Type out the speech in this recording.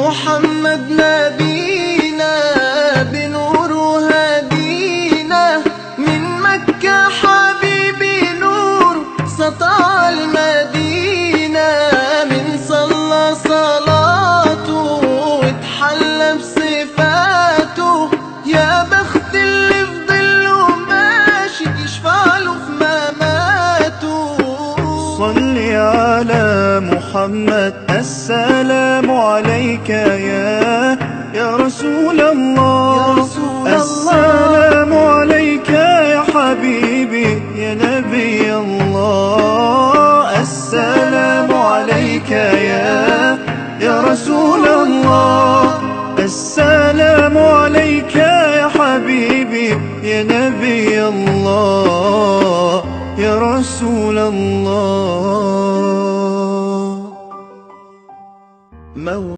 محمد نبينا بنور هدينا، من مكة حبيبي نور سطع المدينة، من صلى صلاته واتحلى بصفاته، يا بخت اللي في ظله ماشي يشفع له في مماته. صل على محمد السلام عليك يا رسول الله، السلام عليك يا حبيبي يا نبي الله، السلام عليك يا رسول الله، السلام عليك يا حبيبي يا نبي الله يا رسول الله.